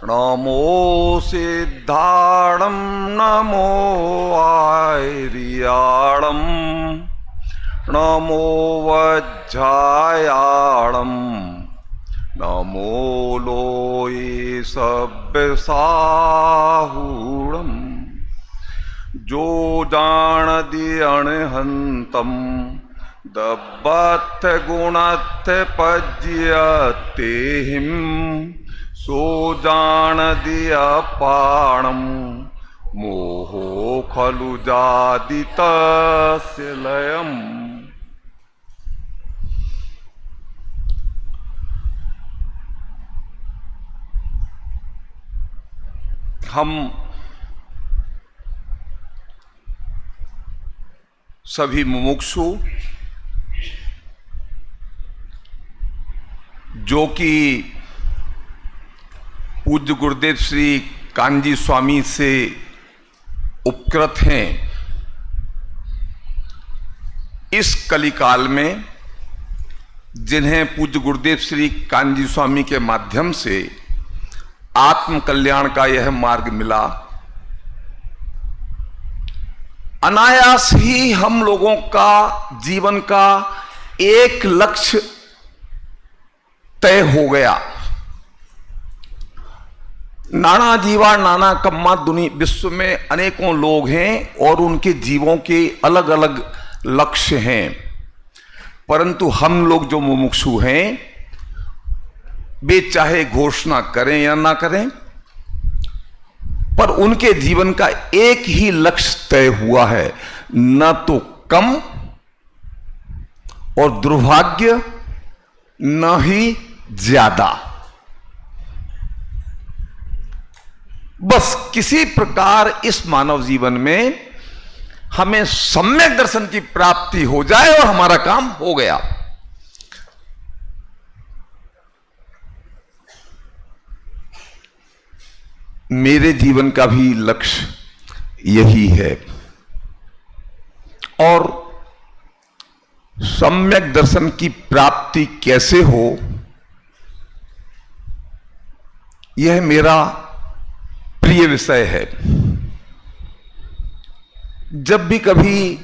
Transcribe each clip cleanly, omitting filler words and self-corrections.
नमो सिद्धाणं नमो आयर्याणं नमो वज्रायाणं नमो लोये सव्यसाहूणं जो जानदि अणहन्तं दब्बथ गुणथ पज्यतेहिं सो जानदि अपाणं मोहो खलु जादितस्य लयम्। हम सभी मुमुक्षु जो कि पूज्य गुरुदेव श्री कान्जी स्वामी से उपकृत हैं, इस कलिकाल में जिन्हें पूज्य गुरुदेव श्री कान्जी स्वामी के माध्यम से आत्म कल्याण का यह मार्ग मिला, अनायास ही हम लोगों का जीवन का एक लक्ष्य तय हो गया। नाना जीवा नाना कम्मा दुनिया विश्व में अनेकों लोग हैं और उनके जीवों के अलग अलग लक्ष्य हैं, परंतु हम लोग जो मुमुक्षु हैं वे चाहे घोषणा करें या ना करें, पर उनके जीवन का एक ही लक्ष्य तय हुआ है, न तो कम और दुर्भाग्य न ही ज्यादा। बस किसी प्रकार इस मानव जीवन में हमें सम्यक दर्शन की प्राप्ति हो जाए और हमारा काम हो गया। मेरे जीवन का भी लक्ष्य यही है और सम्यक दर्शन की प्राप्ति कैसे हो, यह मेरा प्रिय विषय है। जब भी कभी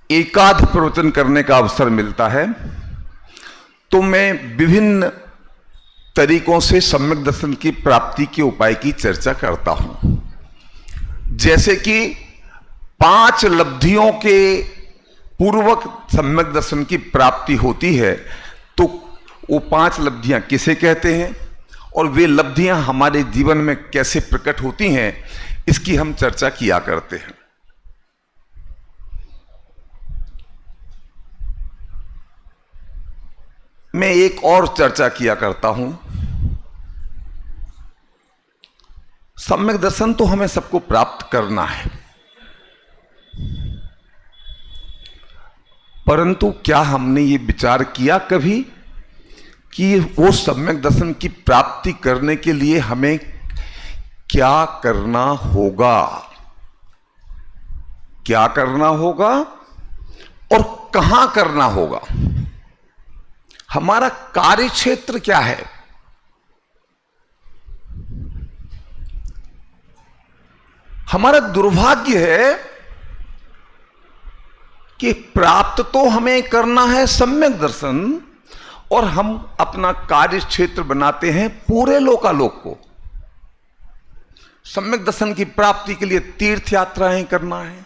एकाध प्रवचन करने का अवसर मिलता है तो मैं विभिन्न तरीकों से सम्यक दर्शन की प्राप्ति के उपाय की चर्चा करता हूं। जैसे कि 5 लब्धियों के पूर्वक सम्यक दर्शन की प्राप्ति होती है, तो वो 5 लब्धियां किसे कहते हैं और वे लब्धियां हमारे जीवन में कैसे प्रकट होती हैं, इसकी हम चर्चा किया करते हैं। मैं एक और चर्चा किया करता हूं। सम्यक दर्शन तो हमें सबको प्राप्त करना है, परंतु क्या हमने ये विचार किया कभी कि वो सम्यक दर्शन की प्राप्ति करने के लिए हमें क्या करना होगा, क्या करना होगा और कहां करना होगा, हमारा कार्य क्षेत्र क्या है। हमारा दुर्भाग्य है कि प्राप्त तो हमें करना है सम्यक दर्शन और हम अपना कार्य क्षेत्र बनाते हैं पूरे लोकालोक को। सम्यक दर्शन की प्राप्ति के लिए तीर्थ यात्राएं करना है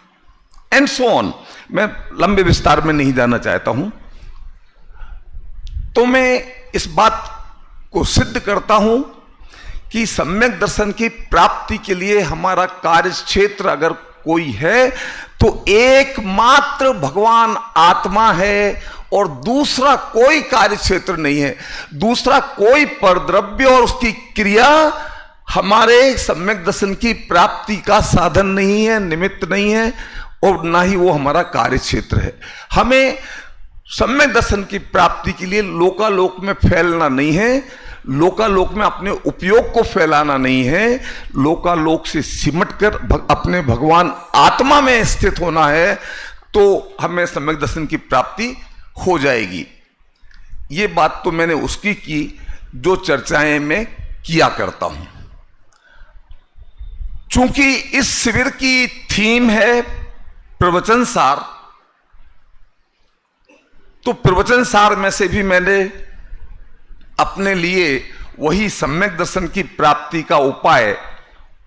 एंड सो ऑन। मैं लंबे विस्तार में नहीं जाना चाहता हूं, तो मैं इस बात को सिद्ध करता हूं कि सम्यक दर्शन की प्राप्ति के लिए हमारा कार्य क्षेत्र अगर कोई है तो एकमात्र भगवान आत्मा है और दूसरा कोई कार्य क्षेत्र नहीं है। दूसरा कोई परद्रव्य और उसकी क्रिया हमारे सम्यक दर्शन की प्राप्ति का साधन नहीं है, निमित्त नहीं है और ना ही वो हमारा कार्य क्षेत्र है। हमें सम्यक दर्शन की प्राप्ति के लिए लोकालोक में फैलना नहीं है, लोकालोक में अपने उपयोग को फैलाना नहीं है, लोकालोक से सिमटकर अपने भगवान आत्मा में स्थित होना है, तो हमें सम्यक दर्शन की प्राप्ति हो जाएगी। ये बात तो मैंने उसकी की जो चर्चाएं मैं किया करता हूं। चूंकि इस शिविर की थीम है प्रवचन सार, तो प्रवचन सार में से भी मैंने अपने लिए वही सम्यक दर्शन की प्राप्ति का उपाय,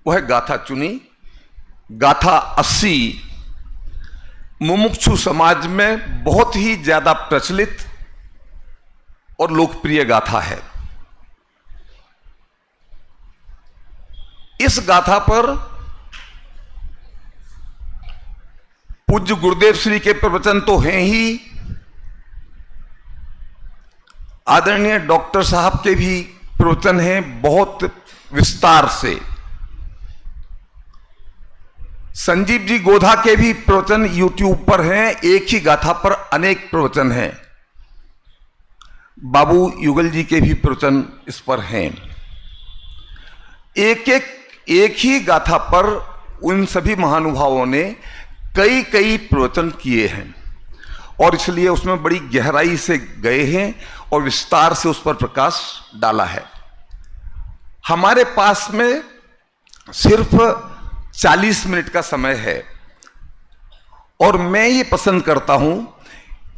वह गाथा चुनी। गाथा 80 मुमुक्षु समाज में बहुत ही ज्यादा प्रचलित और लोकप्रिय गाथा है। इस गाथा पर पूज्य गुरुदेव श्री के प्रवचन तो हैं ही, आदरणीय डॉक्टर साहब के भी प्रवचन हैं बहुत विस्तार से। संजीव जी गोधा के भी प्रवचन यूट्यूब पर हैं, एक ही गाथा पर अनेक प्रवचन हैं। बाबू युगल जी के भी प्रवचन इस पर हैं। एक ही गाथा पर उन सभी महानुभावों ने कई कई प्रवचन किए हैं और इसलिए उसमें बड़ी गहराई से गए हैं और विस्तार से उस पर प्रकाश डाला है। हमारे पास में सिर्फ 40 मिनट का समय है और मैं ये पसंद करता हूं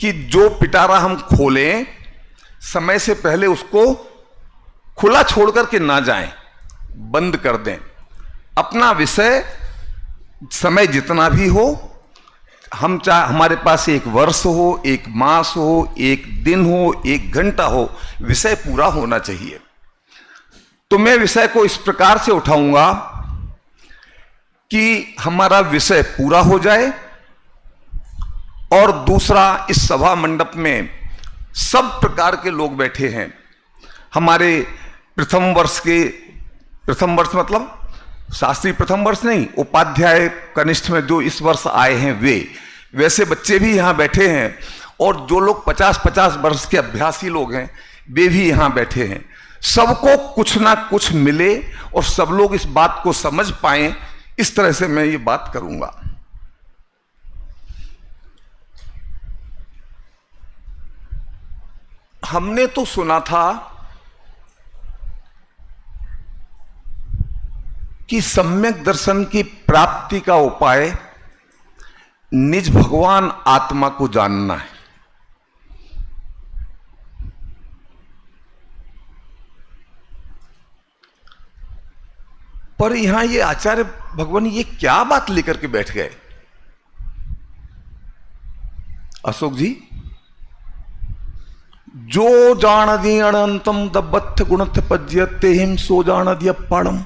कि जो पिटारा हम खोलें समय से पहले उसको खुला छोड़ करके ना जाएं, बंद कर दें। अपना विषय समय जितना भी हो, हम चाहे हमारे पास एक वर्ष हो, एक मास हो, एक दिन हो, एक घंटा हो, विषय पूरा होना चाहिए। तो मैं विषय को इस प्रकार से उठाऊंगा कि हमारा विषय पूरा हो जाए और दूसरा, इस सभा मंडप में सब प्रकार के लोग बैठे हैं। हमारे प्रथम वर्ष मतलब शास्त्री प्रथम वर्ष नहीं, उपाध्याय कनिष्ठ में जो इस वर्ष आए हैं वैसे बच्चे भी यहां बैठे हैं और जो लोग 50-50 वर्ष के अभ्यासी लोग हैं वे भी यहां बैठे हैं। सबको कुछ ना कुछ मिले और सब लोग इस बात को समझ पाएं, इस तरह से मैं ये बात करूंगा। हमने तो सुना था कि सम्यक दर्शन की प्राप्ति का उपाय निज भगवान आत्मा को जानना है। पर यहां ये आचार्य भगवान ये क्या बात लेकर के बैठ गए? अशोक जी, जो जान दी अनंतम दबत्थ गुणथ पज्यते हिम सो जान दिया पाणम।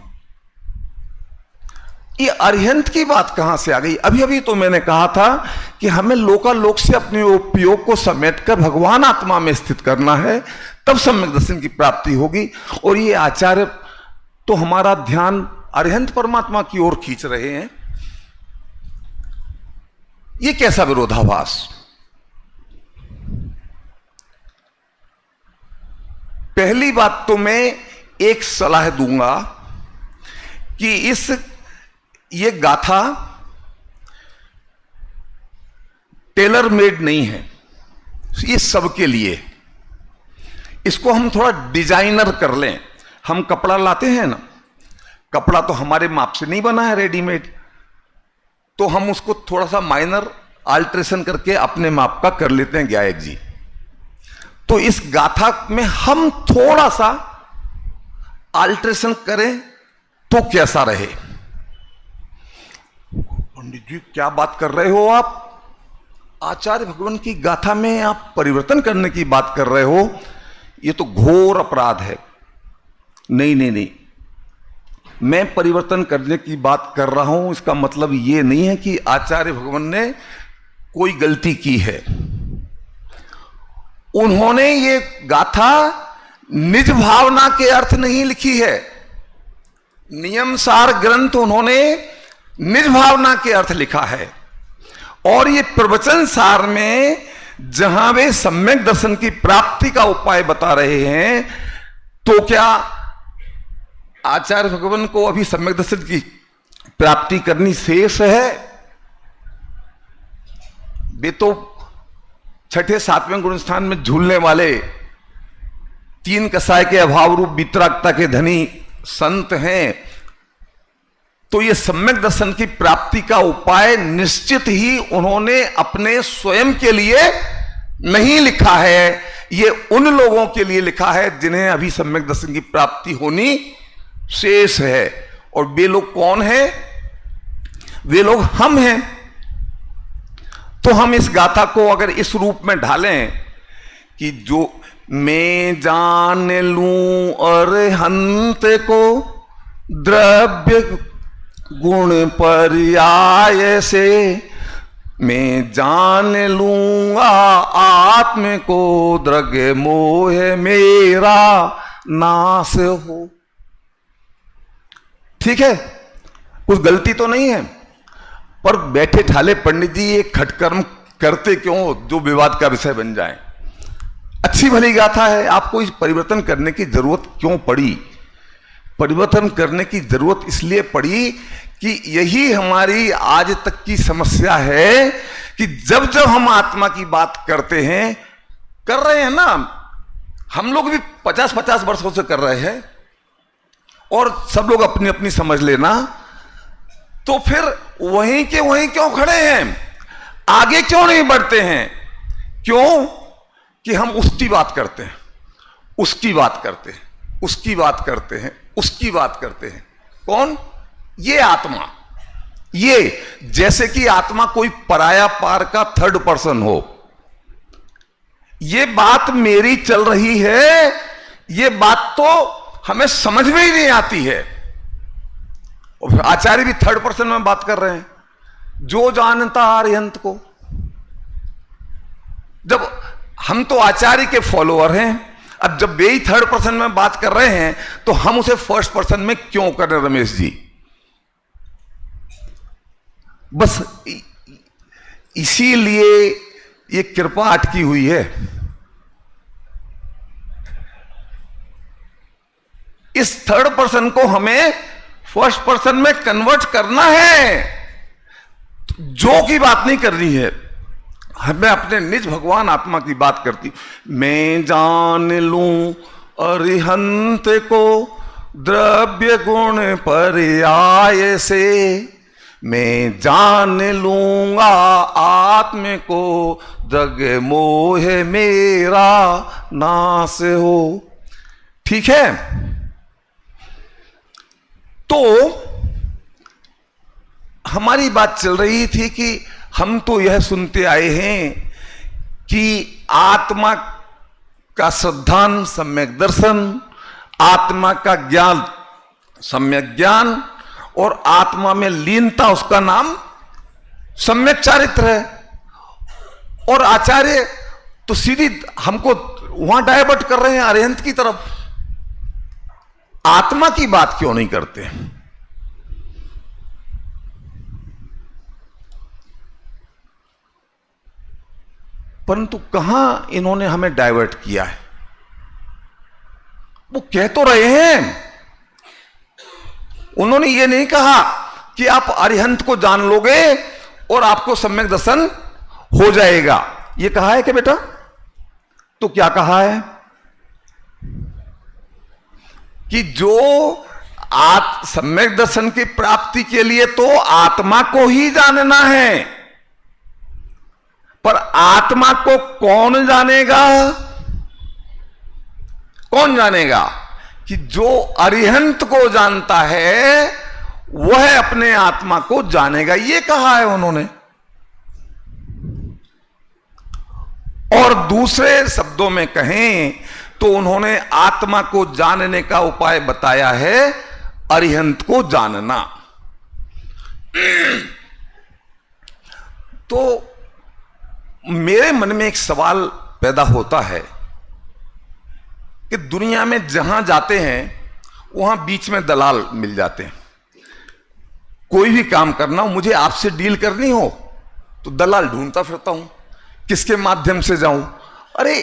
ये अरिहंत की बात कहां से आ गई? अभी अभी तो मैंने कहा था कि हमें लोकालोक से अपने उपयोग को समेटकर भगवान आत्मा में स्थित करना है, तब सम्यक दर्शन की प्राप्ति होगी। और ये आचार्य तो हमारा ध्यान अरिहंत परमात्मा की ओर खींच रहे हैं। ये कैसा विरोधाभास? पहली बात तो मैं एक सलाह दूंगा कि ये गाथा टेलर मेड नहीं है, ये सबके लिए। इसको हम थोड़ा डिजाइनर कर लें। हम कपड़ा लाते हैं ना, कपड़ा तो हमारे माप से नहीं बना है रेडीमेड, तो हम उसको थोड़ा सा माइनर आल्ट्रेशन करके अपने माप का कर लेते हैं गायक जी। तो इस गाथा में हम थोड़ा सा आल्ट्रेशन करें तो कैसा रहे? पंडित जी क्या बात कर रहे हो आप? आचार्य भगवान की गाथा में आप परिवर्तन करने की बात कर रहे हो, ये तो घोर अपराध है। नहीं नहीं नहीं, मैं परिवर्तन करने की बात कर रहा हूं, इसका मतलब ये नहीं है कि आचार्य भगवान ने कोई गलती की है। उन्होंने ये गाथा निज भावना के अर्थ नहीं लिखी है। नियम सार ग्रंथ उन्होंने निज भावना के अर्थ लिखा है। और ये प्रवचन सार में जहां वे सम्यक दर्शन की प्राप्ति का उपाय बता रहे हैं, तो क्या आचार्य भगवान को अभी सम्यक दर्शन की प्राप्ति करनी शेष है? वे तो छठे सातवें गुण स्थान में झूलने वाले 3 कसाय के अभाव रूप वितरागता के धनी संत हैं। तो ये सम्यक दर्शन की प्राप्ति का उपाय निश्चित ही उन्होंने अपने स्वयं के लिए नहीं लिखा है, ये उन लोगों के लिए लिखा है जिन्हें अभी सम्यक दर्शन की प्राप्ति होनी शेष है। और वे लोग कौन हैं? वे लोग हम हैं। तो हम इस गाथा को अगर इस रूप में ढालें कि जो मैं जान लूं अरहंत को द्रव्य गुण पर्याय से, मैं जान लूंगा आत्म को द्रव्य मोह मेरा नाश हो। ठीक है, कुछ गलती तो नहीं है, पर बैठे ठाले पंडित जी ये खटकर्म करते क्यों जो विवाद का विषय बन जाए? अच्छी भली गाथा है, आपको इस परिवर्तन करने की जरूरत क्यों पड़ी? परिवर्तन करने की जरूरत इसलिए पड़ी कि यही हमारी आज तक की समस्या है कि जब जब हम आत्मा की बात करते हैं, कर रहे हैं ना, हम लोग भी 50-50 वर्षों से कर रहे हैं और सब लोग अपनी अपनी समझ लेना, तो फिर वहीं के वहीं क्यों खड़े हैं? आगे क्यों नहीं बढ़ते हैं? क्यों कि हम उसकी बात करते हैं, उसकी बात करते हैं, उसकी बात करते हैं, उसकी बात करते हैं। कौन? ये आत्मा। ये जैसे कि आत्मा कोई पराया पार का थर्ड पर्सन हो। ये बात मेरी चल रही है, ये बात तो हमें समझ में ही नहीं आती है। और आचार्य भी थर्ड पर्सन में बात कर रहे हैं, जो जानता आर्यंत को। जब हम तो आचार्य के फॉलोअर हैं, अब जब वे ही थर्ड पर्सन में बात कर रहे हैं तो हम उसे फर्स्ट पर्सन में क्यों कर रहे हैं रमेश जी? बस इसीलिए ये कृपा अटकी हुई है। इस थर्ड पर्सन को हमें फर्स्ट पर्सन में कन्वर्ट करना है, जो की बात नहीं करनी है। हमें अपने निज भगवान आत्मा की बात करती। मैं जान लूं अरिहंत को द्रव्य गुण पर्याय से, मैं जान लूंगा आत्म को द्रव्य मोह मेरा नाश हो। ठीक है, तो हमारी बात चल रही थी कि हम तो यह सुनते आए हैं कि आत्मा का श्रद्धान सम्यक दर्शन, आत्मा का ज्ञान सम्यक ज्ञान, और आत्मा में लीनता उसका नाम सम्यक चारित्र है। और आचार्य तो सीधी हमको वहां डायवर्ट कर रहे हैं अरिहंत की तरफ। आत्मा की बात क्यों नहीं करते? परंतु कहां इन्होंने हमें डाइवर्ट किया है? वो कह तो रहे हैं, उन्होंने ये नहीं कहा कि आप अरिहंत को जान लोगे और आपको सम्यक दर्शन हो जाएगा। ये कहा है क्या बेटा? तो क्या कहा है कि जो सम्यक दर्शन की प्राप्ति के लिए तो आत्मा को ही जानना है, पर आत्मा को कौन जानेगा? कौन जानेगा? कि जो अरिहंत को जानता है वह अपने आत्मा को जानेगा, ये कहा है उन्होंने। और दूसरे शब्दों में कहें तो उन्होंने आत्मा को जानने का उपाय बताया है अरिहंत को जानना। तो मेरे मन में एक सवाल पैदा होता है कि दुनिया में जहां जाते हैं वहां बीच में दलाल मिल जाते हैं। कोई भी काम करना हो, मुझे आपसे डील करनी हो तो दलाल ढूंढता फिरता हूं, किसके माध्यम से जाऊं। अरे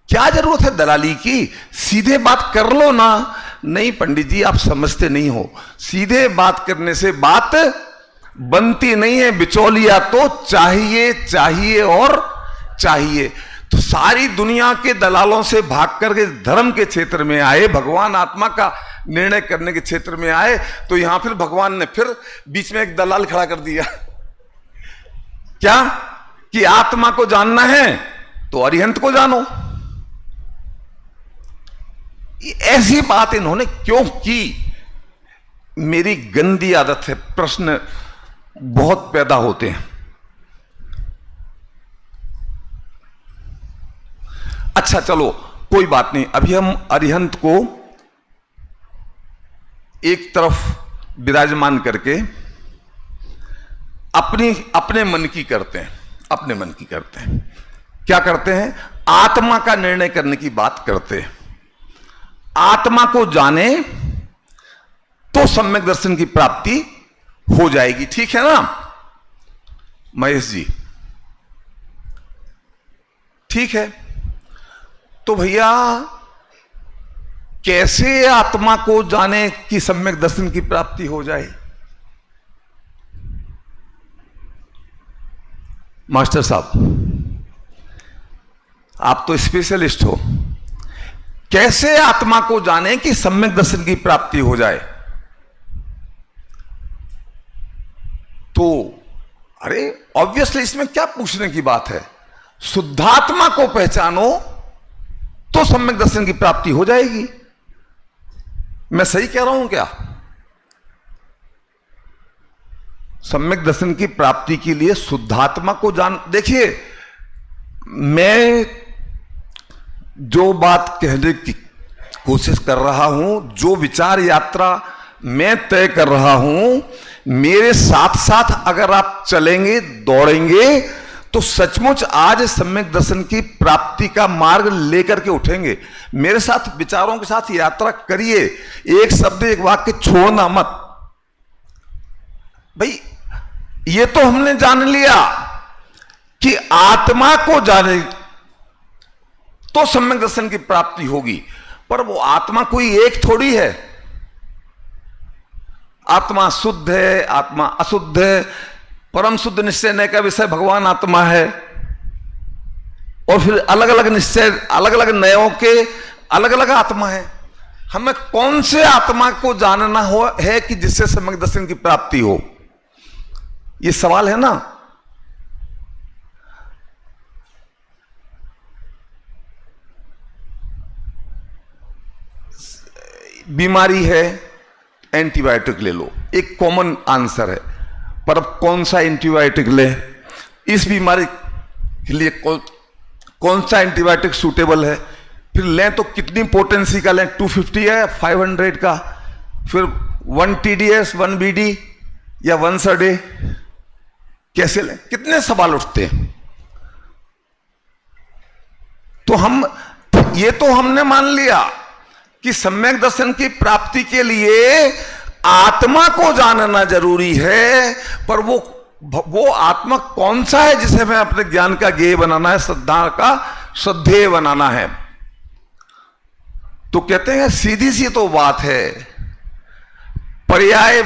क्या जरूरत है दलाली की? सीधे बात कर लो ना। नहीं पंडित जी, आप समझते नहीं हो, सीधे बात करने से बात बनती नहीं है, बिचौलिया तो चाहिए चाहिए और चाहिए। तो सारी दुनिया के दलालों से भाग करके धर्म के क्षेत्र में आए, भगवान आत्मा का निर्णय करने के क्षेत्र में आए तो यहां फिर भगवान ने फिर बीच में एक दलाल खड़ा कर दिया। क्या कि आत्मा को जानना है तो अरिहंत को जानो। ऐसी बात इन्होंने क्यों की? मेरी गंदी आदत है, प्रश्न बहुत पैदा होते हैं। अच्छा चलो कोई बात नहीं, अभी हम अरिहंत को एक तरफ विराजमान करके अपने मन की करते हैं। अपने मन की करते हैं, क्या करते हैं? आत्मा का निर्णय करने की बात करते हैं। आत्मा को जाने तो सम्यक दर्शन की प्राप्ति हो जाएगी, ठीक है ना महेश जी? ठीक है, तो भैया कैसे आत्मा को जाने कि सम्यक दर्शन की प्राप्ति हो जाए? मास्टर साहब आप तो स्पेशलिस्ट हो, कैसे आत्मा को जाने कि सम्यक दर्शन की प्राप्ति हो जाए? तो अरे ऑब्वियसली इसमें क्या पूछने की बात है? शुद्धात्मा को पहचानो तो सम्यक दर्शन की प्राप्ति हो जाएगी। मैं सही कह रहा हूं क्या? सम्यक दर्शन की प्राप्ति के लिए शुद्धात्मा को जान, देखिए मैं जो बात कहने की कोशिश कर रहा हूं, जो विचार यात्रा मैं तय कर रहा हूं, मेरे साथ साथ अगर आप चलेंगे दौड़ेंगे तो सचमुच आज सम्यक दर्शन की प्राप्ति का मार्ग लेकर के उठेंगे। मेरे साथ विचारों के साथ यात्रा करिए, एक शब्द एक वाक्य छोड़ना मत। भाई ये तो हमने जान लिया कि आत्मा को जाने तो सम्यक दर्शन की प्राप्ति होगी, पर वो आत्मा कोई एक थोड़ी है। आत्मा शुद्ध है, आत्मा अशुद्ध है, परम शुद्ध निश्चय का विषय भगवान आत्मा है, और फिर अलग अलग निश्चय, अलग अलग नयों के अलग अलग आत्मा है। हमें कौन से आत्मा को जानना हो है कि जिससे सम्यक दर्शन की प्राप्ति हो? ये सवाल है ना। बीमारी है, एंटीबायोटिक ले लो, एक कॉमन आंसर है, पर अब कौन सा एंटीबायोटिक ले? इस बीमारी के लिए कौन सा एंटीबायोटिक सूटेबल है? फिर लें तो कितनी पोटेंसी का लें? 250 है, 500 का, फिर 1 TDS 1 BD या 1 a day? कैसे लें? कितने सवाल उठते हैं। तो हमने मान लिया कि सम्यक दर्शन की प्राप्ति के लिए आत्मा को जानना जरूरी है, पर वो आत्मा कौन सा है जिसे हमें अपने ज्ञान का गेय बनाना है, श्रद्धा का श्रद्धेय बनाना है। तो कहते हैं सीधी सी तो बात है, पर्याय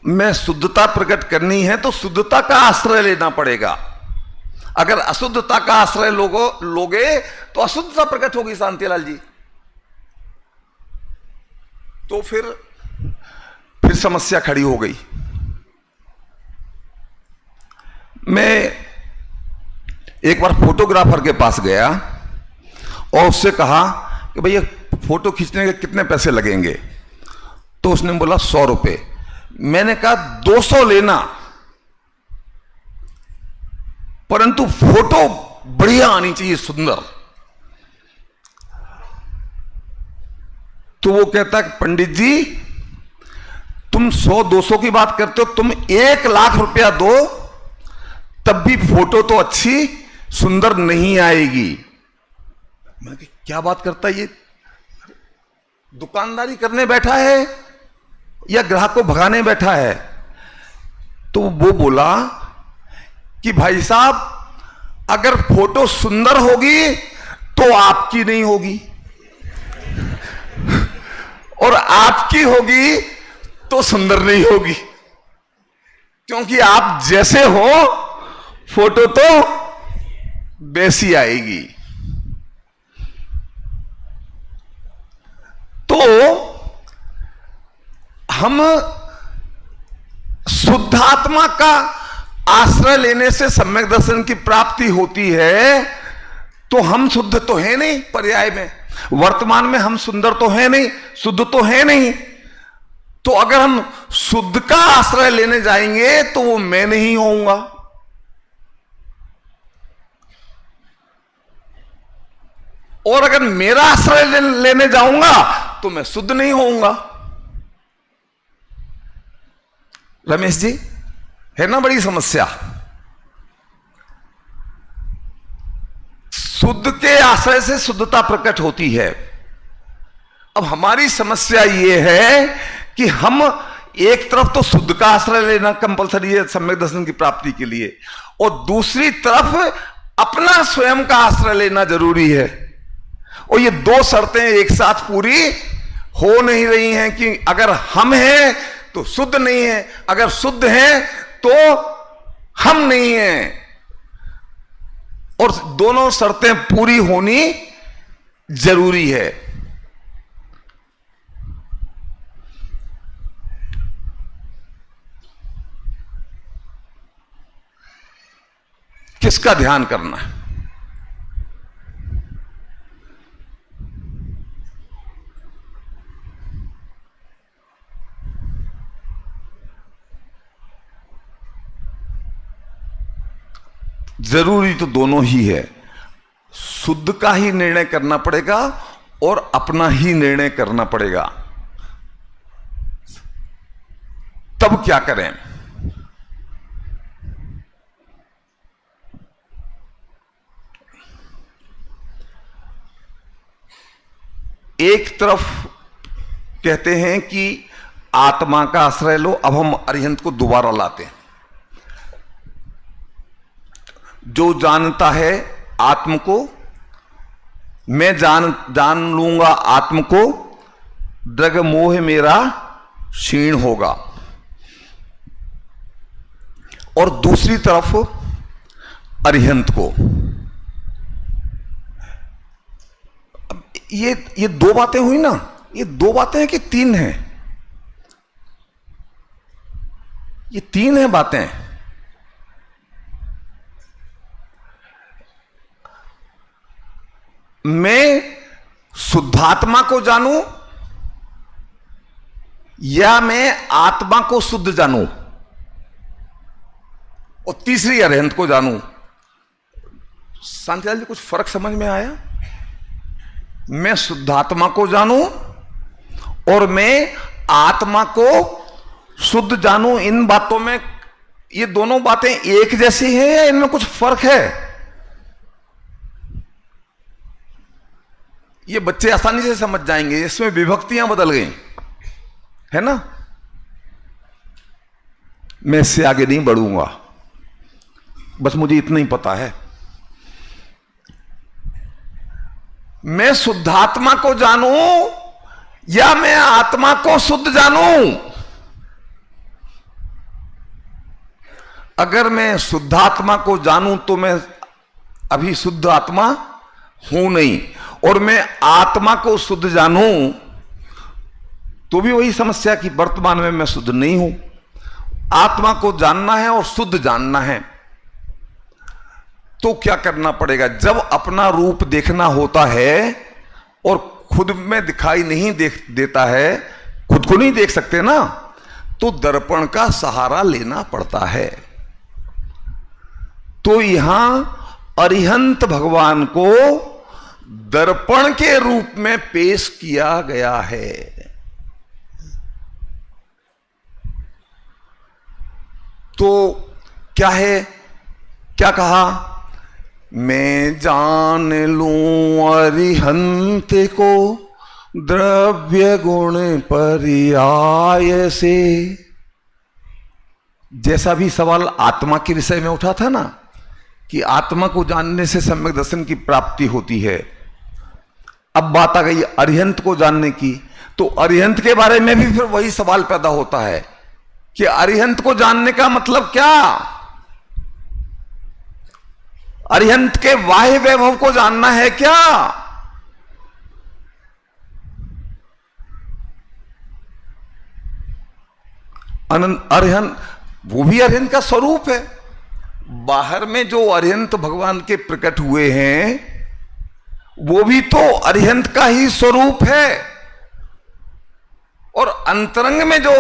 में शुद्धता प्रकट करनी है तो शुद्धता का आश्रय लेना पड़ेगा। अगर अशुद्धता का आश्रय लोगे तो अशुद्धता प्रकट होगी शांतिलाल जी। तो फिर समस्या खड़ी हो गई। मैं एक बार फोटोग्राफर के पास गया और उससे कहा कि भैया फोटो खींचने के कितने पैसे लगेंगे? तो उसने बोला 100 रुपए। मैंने कहा 200 लेना, परंतु फोटो बढ़िया आनी चाहिए, सुंदर। तो वो कहता है पंडित जी तुम 100-200 की बात करते हो, तुम 1 लाख रुपया दो तब भी फोटो तो अच्छी सुंदर नहीं आएगी। मैंने कहा क्या बात करता है ये? दुकानदारी करने बैठा है या ग्राहक को भगाने बैठा है? तो वो बोला कि भाई साहब अगर फोटो सुंदर होगी तो आपकी नहीं होगी, और आपकी होगी तो सुंदर नहीं होगी, क्योंकि आप जैसे हो फोटो तो वैसी आएगी। तो हम शुद्धात्मा का आश्रय लेने से सम्यक दर्शन की प्राप्ति होती है, तो हम शुद्ध तो है नहीं। पर्याय में वर्तमान में हम सुंदर तो है नहीं, शुद्ध तो है नहीं। तो अगर हम शुद्ध का आश्रय लेने जाएंगे तो वो मैं नहीं होऊंगा, और अगर मेरा आश्रय लेने जाऊंगा तो मैं शुद्ध नहीं होऊंगा। रमेश जी, है ना बड़ी समस्या। शुद्ध के आश्रय से शुद्धता प्रकट होती है। अब हमारी समस्या यह है कि हम एक तरफ तो शुद्ध का आश्रय लेना कंपलसरी है सम्यक दर्शन की प्राप्ति के लिए, और दूसरी तरफ अपना स्वयं का आश्रय लेना जरूरी है। और ये दो शर्तें एक साथ पूरी हो नहीं रही हैं कि अगर हम हैं तो शुद्ध नहीं है, अगर शुद्ध हैं तो हम नहीं हैं, और दोनों शर्तें पूरी होनी जरूरी है। किसका ध्यान करना है? जरूरी तो दोनों ही है। शुद्ध का ही निर्णय करना पड़ेगा और अपना ही निर्णय करना पड़ेगा। तब क्या करें? एक तरफ कहते हैं कि आत्मा का आश्रय लो। अब हम अरिहंत को दोबारा लाते हैं। जो जानता है आत्म को, मैं जान लूंगा आत्म को, दृग मोह मेरा क्षीण होगा। और दूसरी तरफ अरिहंत को। ये दो बातें हुई ना, ये दो बातें हैं कि तीन हैं? ये तीन है बातें। मैं शुद्धात्मा को जानूं या मैं आत्मा को शुद्ध जानूं, और तीसरी अरिहंत को जानूं। शांतिलाल जी, कुछ फर्क समझ में आया? मैं शुद्धात्मा को जानूं और मैं आत्मा को शुद्ध जानूं, इन बातों में, ये दोनों बातें एक जैसी हैं या इनमें कुछ फर्क है? ये बच्चे आसानी से समझ जाएंगे। इसमें विभक्तियां बदल गई है ना। मैं इससे आगे नहीं बढ़ूंगा, बस मुझे इतना ही पता है। मैं शुद्धात्मा को जानूं या मैं आत्मा को शुद्ध जानूं? अगर मैं शुद्धात्मा को जानूं तो मैं अभी शुद्ध आत्मा हूं नहीं, और मैं आत्मा को शुद्ध जानूं तो भी वही समस्या कि वर्तमान में मैं शुद्ध नहीं हूं। आत्मा को जानना है और शुद्ध जानना है, तो क्या करना पड़ेगा? जब अपना रूप देखना होता है और खुद में दिखाई नहीं देता है, खुद को नहीं देख सकते ना, तो दर्पण का सहारा लेना पड़ता है। तो यहां अरिहंत भगवान को दर्पण के रूप में पेश किया गया है। तो क्या है, क्या कहा? मैं जान लूं अरिहंत को द्रव्य गुण पर्याय से। जैसा भी सवाल आत्मा के विषय में उठा था ना, कि आत्मा को जानने से सम्यक दर्शन की प्राप्ति होती है। अब बात आ गई अरिहंत को जानने की, तो अरिहंत के बारे में भी फिर वही सवाल पैदा होता है कि अरिहंत को जानने का मतलब क्या? अरिहंत के बाह्य वैभव को जानना है क्या? अनंत अरिहंत, वो भी अरिहंत का स्वरूप है। बाहर में जो अरिहंत भगवान के प्रकट हुए हैं वो भी तो अरिहंत का ही स्वरूप है, और अंतरंग में जो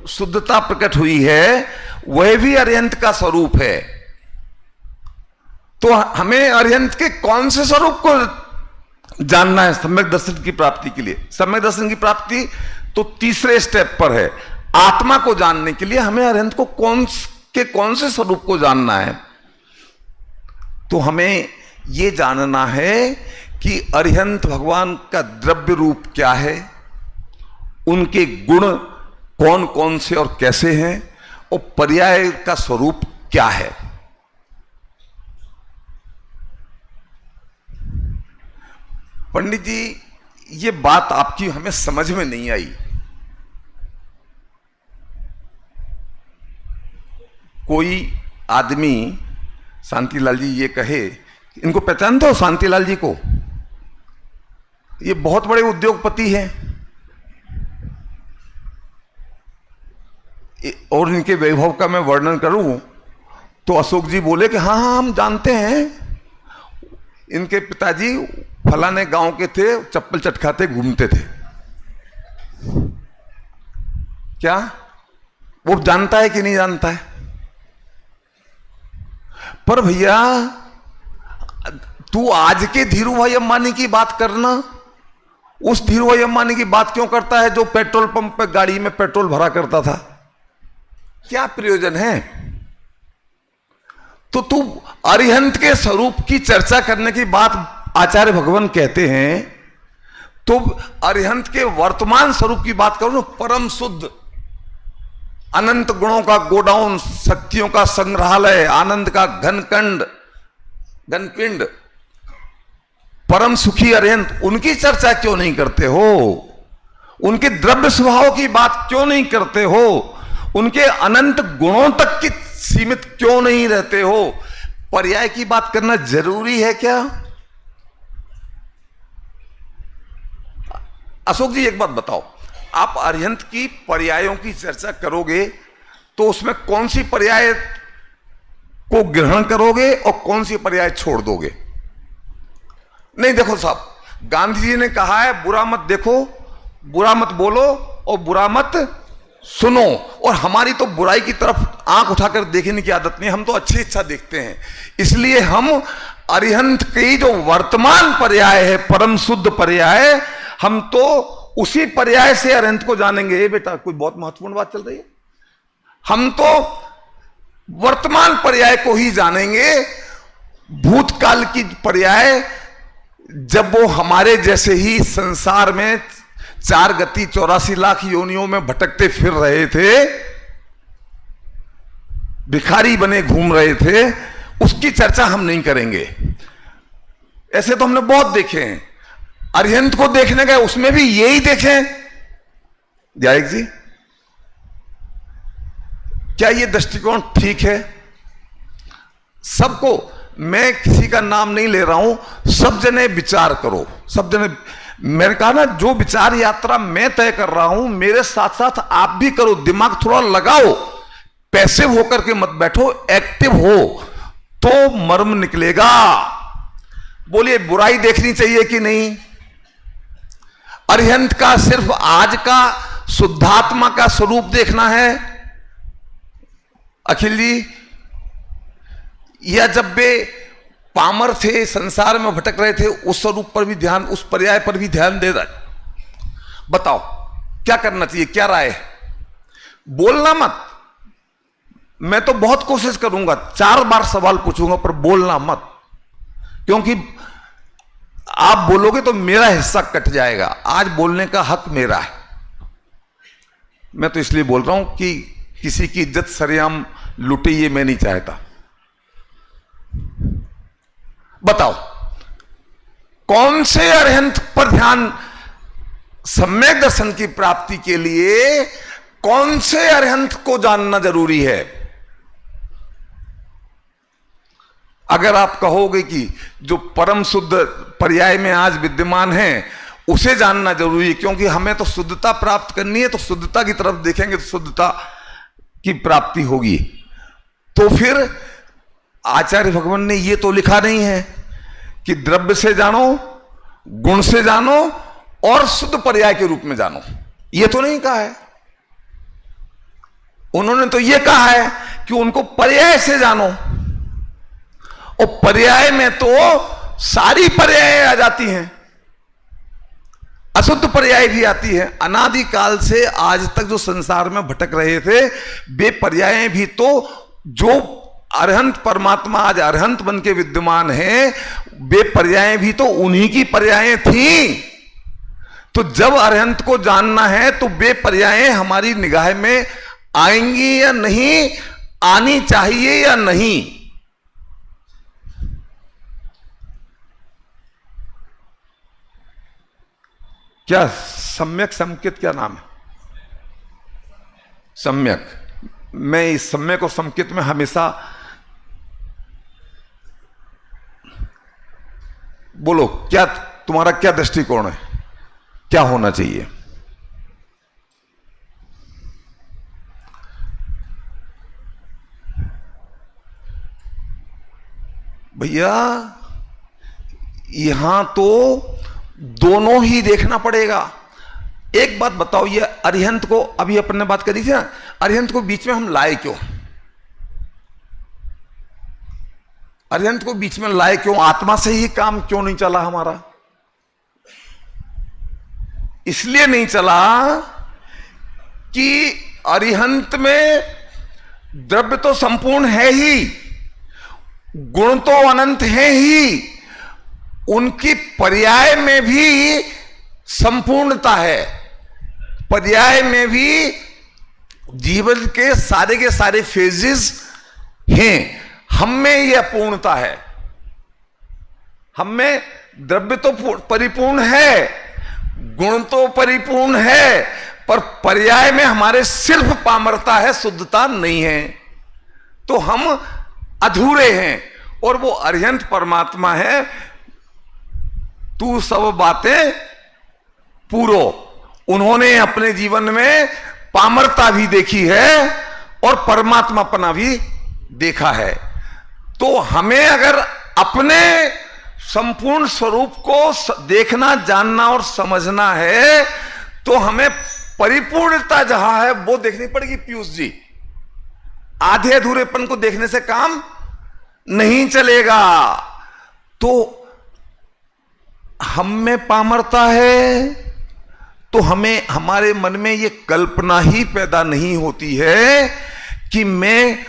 शुद्धता प्रकट हुई है वह भी अरिहंत का स्वरूप है। तो हमें अरिहंत के कौन से स्वरूप को जानना है सम्यक दर्शन की प्राप्ति के लिए? सम्यक दर्शन की प्राप्ति तो तीसरे स्टेप पर है। आत्मा को जानने के लिए हमें अरिहंत को कौन से स्वरूप को जानना है? तो हमें यह जानना है कि अरिहंत भगवान का द्रव्य रूप क्या है, उनके गुण कौन कौन से और कैसे हैं, और पर्याय का स्वरूप क्या है। पंडित जी, ये बात आपकी हमें समझ में नहीं आई। कोई आदमी, शांतिलाल जी ये कहे, इनको पहचानते हो शांतिलाल जी को? ये बहुत बड़े उद्योगपति हैं और इनके वैभव का मैं वर्णन करूं तो अशोक जी बोले कि हाँ हाँ हम जानते हैं, इनके पिताजी फलाने गांव के थे, चप्पल चटखाते घूमते थे। क्या वो जानता है कि नहीं जानता है? पर भैया तू आज के धीरू भाई अंबानी की बात करना, उस धीरू भाई अंबानी की बात क्यों करता है जो पेट्रोल पंप पे गाड़ी में पेट्रोल भरा करता था? क्या प्रयोजन है? तो तू अरिहंत के स्वरूप की चर्चा करने की बात आचार्य भगवान कहते हैं, तो अरिहंत के वर्तमान स्वरूप की बात करो ना। परम शुद्ध, अनंत गुणों का गोडाउन, शक्तियों का संग्रहालय, आनंद का घनपिंड, परम सुखी अरिहंत, उनकी चर्चा क्यों नहीं करते हो? उनके द्रव्य स्वभाव की बात क्यों नहीं करते हो? उनके अनंत गुणों तक की सीमित क्यों नहीं रहते हो? पर्याय की बात करना जरूरी है क्या? अशोक जी एक बात बताओ, आप अरिहंत की पर्यायों की चर्चा करोगे तो उसमें कौन सी पर्याय को ग्रहण करोगे और कौन सी पर्याय छोड़ दोगे? नहीं देखो साहब, गांधी जी ने कहा है बुरा मत देखो, बुरा मत बोलो और बुरा मत सुनो, और हमारी तो बुराई की तरफ आंख उठाकर देखने की आदत नहीं, हम तो अच्छी इच्छा देखते हैं। इसलिए हम अरिहंत की जो वर्तमान पर्याय है, परम शुद्ध पर्याय, हम तो उसी पर्याय से अरिहंत को जानेंगे। ये बेटा कोई बहुत महत्वपूर्ण बात चल रही है। हम तो वर्तमान पर्याय को ही जानेंगे। भूतकाल की पर्याय जब वो हमारे जैसे ही संसार में 4 गति 84 लाख योनियों में भटकते फिर रहे थे, भिखारी बने घूम रहे थे, उसकी चर्चा हम नहीं करेंगे। ऐसे तो हमने बहुत देखे हैं। अरिहंत को देखने गए, उसमें भी यही देखें जायक जी? क्या ये दृष्टिकोण ठीक है? सबको, मैं किसी का नाम नहीं ले रहा हूं, सब जने विचार करो, सब जने। मैंने कहा ना, जो विचार यात्रा मैं तय कर रहा हूं मेरे साथ साथ आप भी करो, दिमाग थोड़ा लगाओ, पैसिव होकर के मत बैठो, एक्टिव हो तो मर्म निकलेगा। बोलिए, बुराई देखनी चाहिए कि नहीं? अरिहंत का सिर्फ आज का शुद्धात्मा का स्वरूप देखना है अखिल जी, या जब वे पामर थे, संसार में भटक रहे थे, उस स्वरूप पर भी ध्यान, उस पर्याय पर भी ध्यान दे रहा है? बताओ क्या करना चाहिए, क्या राय है? बोलना मत। मैं तो बहुत कोशिश करूंगा, 4 बार सवाल पूछूंगा, पर बोलना मत, क्योंकि आप बोलोगे तो मेरा हिस्सा कट जाएगा। आज बोलने का हक मेरा है। मैं तो इसलिए बोल रहा हूं कि किसी की इज्जत सरेआम लुटे, ये मैं नहीं चाहता। बताओ कौन से अरिहंत पर ध्यान, सम्यक दर्शन की प्राप्ति के लिए कौन से अरिहंत को जानना जरूरी है? अगर आप कहोगे कि जो परम शुद्ध पर्याय में आज विद्यमान है उसे जानना जरूरी है, क्योंकि हमें तो शुद्धता प्राप्त करनी है, तो शुद्धता की तरफ देखेंगे तो शुद्धता की प्राप्ति होगी। तो फिर आचार्य भगवान ने ये तो लिखा नहीं है कि द्रव्य से जानो, गुण से जानो और शुद्ध पर्याय के रूप में जानो, ये तो नहीं कहा है। उन्होंने तो ये कहा है कि उनको पर्याय से जानो, और पर्याय में तो सारी पर्याय आ जाती हैं, अशुद्ध पर्याय भी आती है। अनादिकाल से आज तक जो संसार में भटक रहे थे वे पर्याय भी तो, जो अरहंत परमात्मा आज अरहंत बन के विद्यमान है, वे पर्याय भी तो उन्हीं की पर्याय थी। तो जब अरहंत को जानना है तो वे पर्याय हमारी निगाह में आएंगी या नहीं, आनी चाहिए या नहीं। क्या सम्यक संकेत क्या नाम है? सम्यक। मैं इस सम्यक और संकेत में हमेशा, बोलो क्या तुम्हारा क्या दृष्टिकोण है, क्या होना चाहिए? भैया यहां तो दोनों ही देखना पड़ेगा। एक बात बताओ, ये अरिहंत को अभी अपन ने बात करी थी ना, अरिहंत को बीच में हम लाए क्यों? अरिहंत को बीच में लाए क्यों? आत्मा से ही काम क्यों नहीं चला हमारा? इसलिए नहीं चला कि अरिहंत में द्रव्य तो संपूर्ण है ही, गुण तो अनंत है ही, उनकी पर्याय में भी संपूर्णता है, पर्याय में भी जीवन के सारे फेजेस हैं। हम में यह अपूर्णता है, हम में द्रव्य तो परिपूर्ण है, गुण तो परिपूर्ण है, पर पर्याय में हमारे सिर्फ पामरता है, शुद्धता नहीं है। तो हम अधूरे हैं, और वो अरिहंत परमात्मा है, तू सब बातें पूरो। उन्होंने अपने जीवन में पामरता भी देखी है और परमात्मापना भी देखा है। तो हमें अगर अपने संपूर्ण स्वरूप को देखना, जानना और समझना है तो हमें परिपूर्णता जहां है वो देखनी पड़ेगी। पीयूष जी, आधे अधूरेपन को देखने से काम नहीं चलेगा। तो हम में पामरता है तो हमें, हमारे मन में ये कल्पना ही पैदा नहीं होती है कि मैं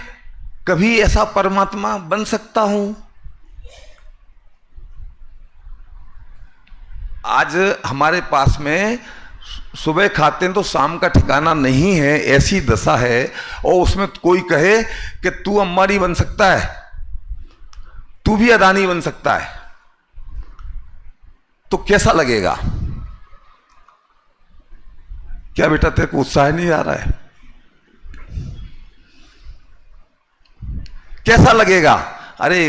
कभी ऐसा परमात्मा बन सकता हूं। आज हमारे पास में सुबह खाते हैं तो शाम का ठिकाना नहीं है, ऐसी दशा है। और उसमें कोई कहे कि तू अंबानी बन सकता है, तू भी अदानी बन सकता है, तो कैसा लगेगा? क्या बेटा तेरे को उत्साह नहीं आ रहा है? कैसा लगेगा? अरे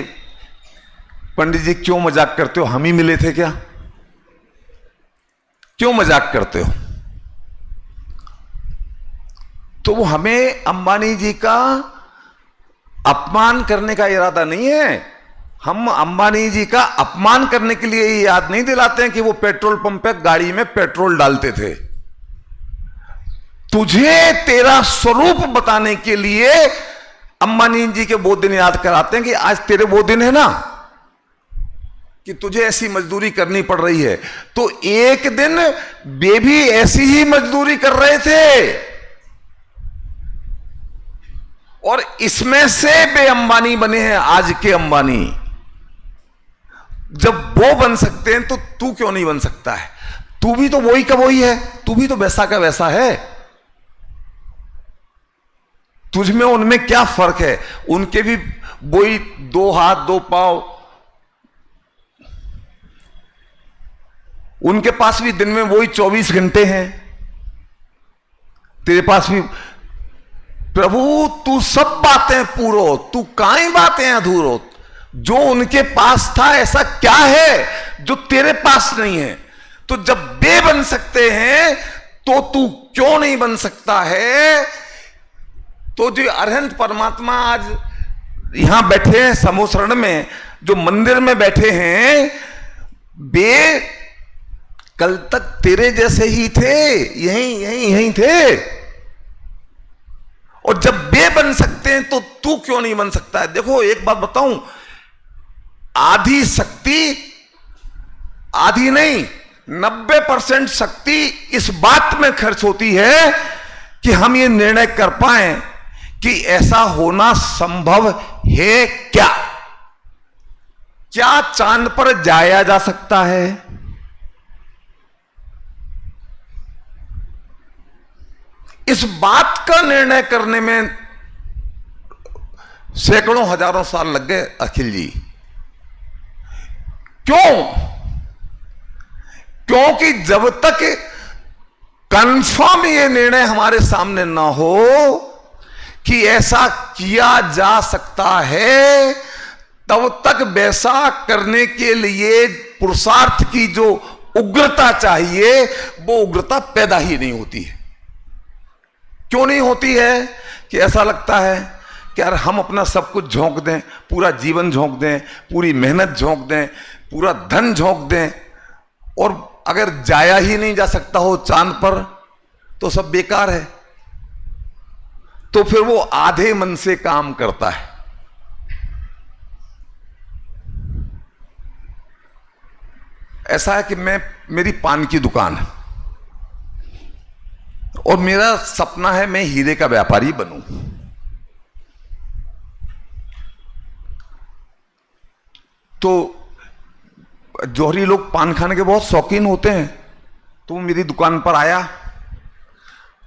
पंडित जी क्यों मजाक करते हो, हम ही मिले थे क्या? क्यों मजाक करते हो? तो वो हमें अंबानी जी का अपमान करने का इरादा नहीं है। हम अंबानी जी का अपमान करने के लिए याद नहीं दिलाते हैं कि वो पेट्रोल पंप पे गाड़ी में पेट्रोल डालते थे। तुझे तेरा स्वरूप बताने के लिए अंबानी जी के वो दिन याद कराते हैं कि आज तेरे वो दिन है ना, कि तुझे ऐसी मजदूरी करनी पड़ रही है। तो एक दिन वे भी ऐसी ही मजदूरी कर रहे थे, और इसमें से वे अंबानी बने हैं, आज के अंबानी। जब वो बन सकते हैं तो तू क्यों नहीं बन सकता है? तू भी तो वही का वही है, तू भी तो वैसा का वैसा है। तुझ में उनमें क्या फर्क है? उनके भी वही 2 हाथ 2 पांव, उनके पास भी दिन में वही 24 घंटे हैं, तेरे पास भी। प्रभु तू सब बातें पूरो, तू काई बातें अधूरो। जो उनके पास था ऐसा क्या है जो तेरे पास नहीं है? तो जब वे बन सकते हैं तो तू क्यों नहीं बन सकता है? तो जो अरहंत परमात्मा आज यहां बैठे हैं समोसरण में, जो मंदिर में बैठे हैं, वे कल तक तेरे जैसे ही थे, यहीं थे। और जब वे बन सकते हैं तो तू क्यों नहीं बन सकता है? देखो एक बात बताऊं, आधी शक्ति, आधी नहीं 90% शक्ति इस बात में खर्च होती है कि हम ये निर्णय कर पाए कि ऐसा होना संभव है क्या? क्या चांद पर जाया जा सकता है? इस बात का निर्णय करने में सैकड़ों हजारों साल लग गए अखिल जी। क्यों? क्योंकि जब तक कंफर्म ये निर्णय हमारे सामने ना हो कि ऐसा किया जा सकता है, तब तक वैसा करने के लिए पुरुषार्थ की जो उग्रता चाहिए, वो उग्रता पैदा ही नहीं होती है। क्यों नहीं होती है? कि ऐसा लगता है कि यार हम अपना सब कुछ झोंक दें, पूरा जीवन झोंक दें, पूरी मेहनत झोंक दें, पूरा धन झोंक दें, और अगर जाया ही नहीं जा सकता हो चांद पर तो सब बेकार है। तो फिर वो आधे मन से काम करता है। ऐसा है कि मेरी पान की दुकान है और मेरा सपना है मैं हीरे का व्यापारी बनूं। तो जौहरी लोग पान खाने के बहुत शौकीन होते हैं, तो वो मेरी दुकान पर आया,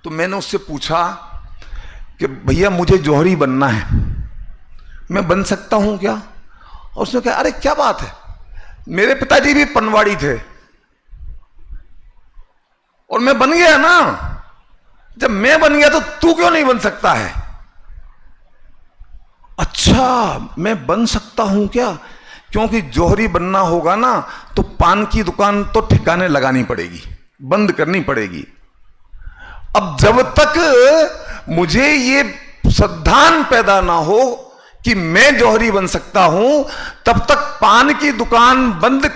तो मैंने उससे पूछा कि भैया मुझे जौहरी बनना है, मैं बन सकता हूं क्या? और उसने कहा अरे क्या बात है, मेरे पिताजी भी पनवाड़ी थे और मैं बन गया ना। जब मैं बन गया तो तू क्यों नहीं बन सकता है? अच्छा मैं बन सकता हूं क्या? क्योंकि जौहरी बनना होगा ना तो पान की दुकान तो ठिकाने लगानी पड़ेगी, बंद करनी पड़ेगी। अब जब तक मुझे ये श्रद्धान पैदा ना हो कि मैं जौहरी बन सकता हूं, तब तक पान की दुकान बंद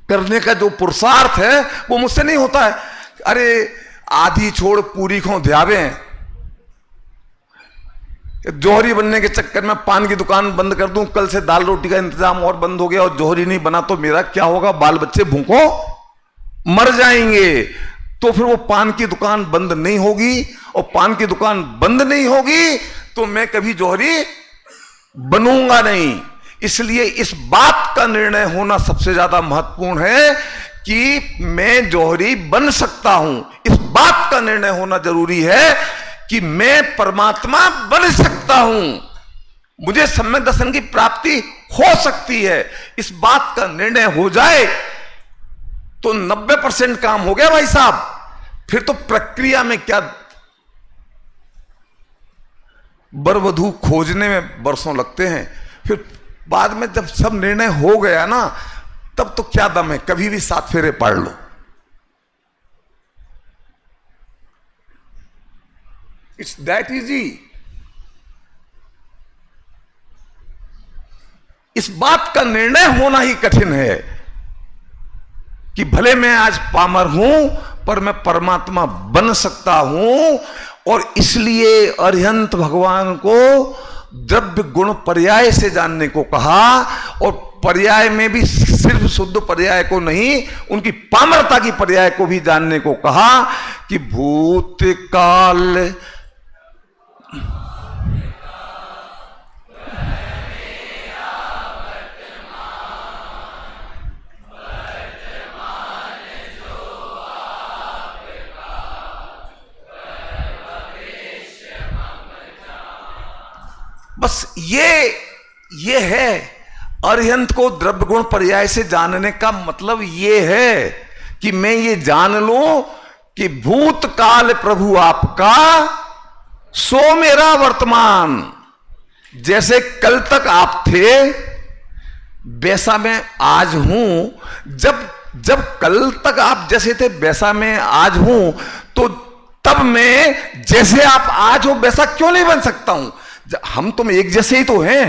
करने का जो पुरुषार्थ है वो मुझसे नहीं होता है। अरे आधी छोड़ पूरी खो ध्यावे, जौहरी बनने के चक्कर में पान की दुकान बंद कर दूं, कल से दाल रोटी का इंतजाम और बंद हो गया और जौहरी नहीं बना तो मेरा क्या होगा? बाल बच्चे भूखों मर जाएंगे। तो फिर वो पान की दुकान बंद नहीं होगी, और पान की दुकान बंद नहीं होगी तो मैं कभी जौहरी बनूंगा नहीं। इसलिए इस बात का निर्णय होना सबसे ज्यादा महत्वपूर्ण है कि मैं जौहरी बन सकता हूं। इस बात का निर्णय होना जरूरी है कि मैं परमात्मा बन सकता हूं, मुझे सम्यक दर्शन की प्राप्ति हो सकती है। इस बात का निर्णय हो जाए तो 90% काम हो गया भाई साहब। फिर तो प्रक्रिया में क्या, वर वधू खोजने में बरसों लगते हैं, फिर बाद में जब सब निर्णय हो गया ना, तब तो क्या दम है, कभी भी 7 फेरे पढ़ लो। It's that easy. इस बात का निर्णय होना ही कठिन है कि भले मैं आज पामर हूं पर मैं परमात्मा बन सकता हूं। और इसलिए अरिहंत भगवान को द्रव्य गुण पर्याय से जानने को कहा, और पर्याय में भी सिर्फ शुद्ध पर्याय को नहीं, उनकी पामरता की पर्याय को भी जानने को कहा कि भूतकाल बस ये है अरिहंत को द्रव्य गुण पर्याय से जानने का मतलब ये है कि मैं ये जान लूं कि भूतकाल प्रभु आपका, सो मेरा वर्तमान। जैसे कल तक आप थे वैसा मैं आज हूं। जब कल तक आप जैसे थे वैसा मैं आज हूं, तो तब मैं जैसे आप आज हो वैसा क्यों नहीं बन सकता हूं? हम तुम एक जैसे ही तो हैं,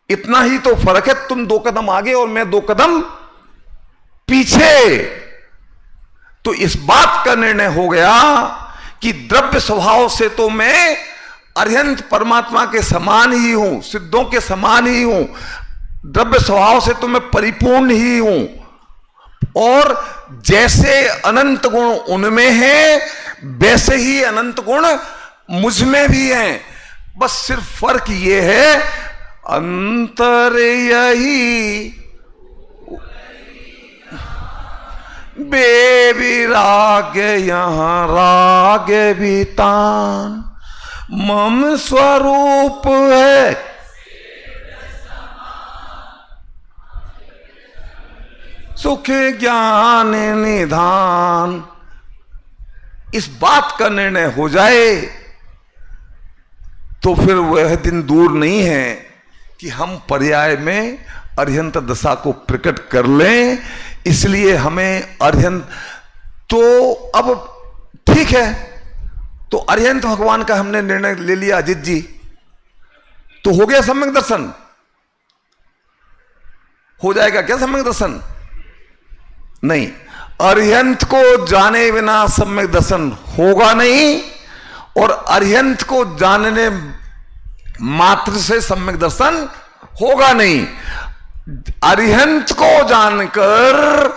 इतना ही तो फर्क है, तुम 2 कदम आगे और मैं 2 कदम पीछे। तो इस बात का निर्णय हो गया कि द्रव्य स्वभाव से तो मैं अरिहंत परमात्मा के समान ही हूं, सिद्धों के समान ही हूं। द्रव्य स्वभाव से तो मैं परिपूर्ण ही हूं, और जैसे अनंत गुण उनमें हैं वैसे ही अनंत गुण मुझ में भी हैं। बस सिर्फ फर्क ये है, अंतर यही बेविराग यहां राग भी तान, मम स्वरूप है सुख ज्ञान निधान। इस बात का निर्णय हो जाए तो फिर वह दिन दूर नहीं है कि हम पर्याय में अरिहंत दशा को प्रकट कर लें। इसलिए हमें अरिहंत, तो अब ठीक है, तो अरिहंत भगवान का हमने निर्णय ले लिया अजित जी, तो हो गया सम्यक दर्शन? हो जाएगा क्या सम्यक दर्शन? नहीं, अरिहंत को जाने बिना सम्यक दर्शन होगा नहीं, और अरिहंत को जानने मात्र से सम्यक दर्शन होगा नहीं। अरिहंत को जानकर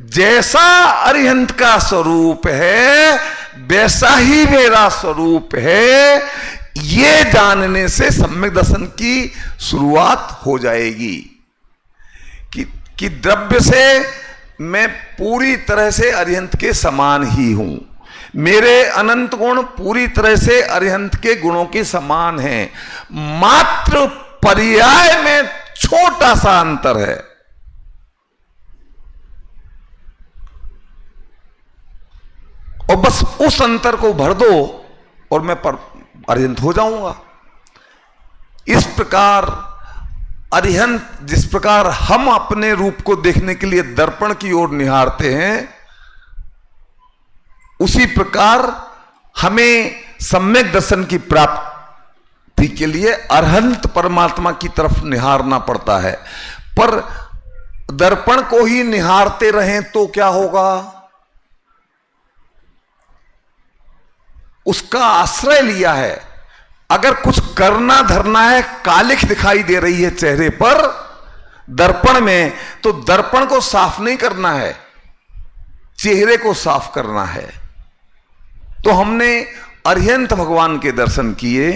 जैसा अरिहंत का स्वरूप है वैसा ही मेरा स्वरूप है, ये जानने से सम्यक दर्शन की शुरुआत हो जाएगी कि द्रव्य से मैं पूरी तरह से अरिहंत के समान ही हूं, मेरे अनंत गुण पूरी तरह से अरिहंत के गुणों के समान हैं, मात्र पर्याय में छोटा सा अंतर है। और बस उस अंतर को भर दो और मैं अरिहंत हो जाऊंगा। इस प्रकार अरिहंत, जिस प्रकार हम अपने रूप को देखने के लिए दर्पण की ओर निहारते हैं, उसी प्रकार हमें सम्यक दर्शन की प्राप्ति के लिए अरहंत परमात्मा की तरफ निहारना पड़ता है। पर दर्पण को ही निहारते रहें तो क्या होगा? उसका आश्रय लिया है। अगर कुछ करना धरना है, कालिख दिखाई दे रही है चेहरे पर दर्पण में, तो दर्पण को साफ नहीं करना है, चेहरे को साफ करना है। तो हमने अरिहंत भगवान के दर्शन किए,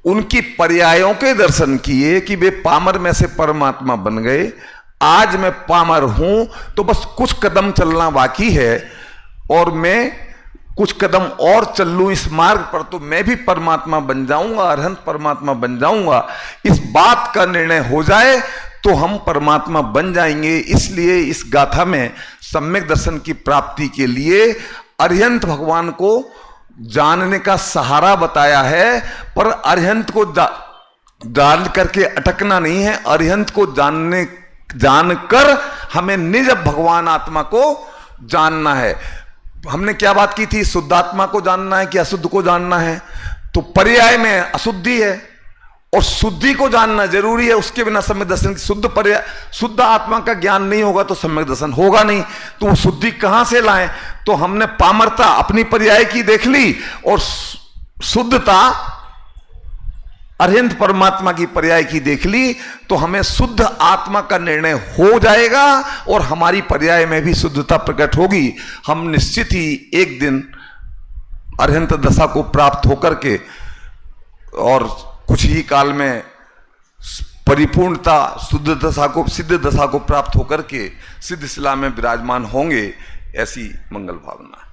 उनकी पर्यायों के दर्शन किए कि वे पामर में से परमात्मा बन गए। आज मैं पामर हूं तो बस कुछ कदम चलना बाकी है, और मैं कुछ कदम और चल लूं इस मार्ग पर तो मैं भी परमात्मा बन जाऊंगा, अरहंत परमात्मा बन जाऊंगा। इस बात का निर्णय हो जाए तो हम परमात्मा बन जाएंगे। इसलिए इस गाथा में सम्यक दर्शन की प्राप्ति के लिए अरिहंत भगवान को जानने का सहारा बताया है, पर अरिहंत को जान करके अटकना नहीं है। अरिहंत को जानकर हमें निज भगवान आत्मा को जानना है। हमने क्या बात की थी? शुद्ध आत्मा को जानना है कि अशुद्ध को जानना है? तो पर्याय में अशुद्धि है और शुद्धि को जानना जरूरी है। उसके बिना सम्यक दर्शन की शुद्ध आत्मा का ज्ञान नहीं होगा तो सम्यक दर्शन होगा नहीं। तो वो शुद्धि कहां से लाएं? तो हमने पामरता अपनी पर्याय की देख ली और शुद्धता अरिहंत परमात्मा की पर्याय की देख ली, तो हमें शुद्ध आत्मा का निर्णय हो जाएगा और हमारी पर्याय में भी शुद्धता प्रकट होगी। हम निश्चित ही एक दिन अरिहंत दशा को प्राप्त होकर के और कुछ ही काल में परिपूर्णता शुद्ध दशा को, सिद्ध दशा को प्राप्त होकर के सिद्ध शिला में विराजमान होंगे, ऐसी मंगल भावना है।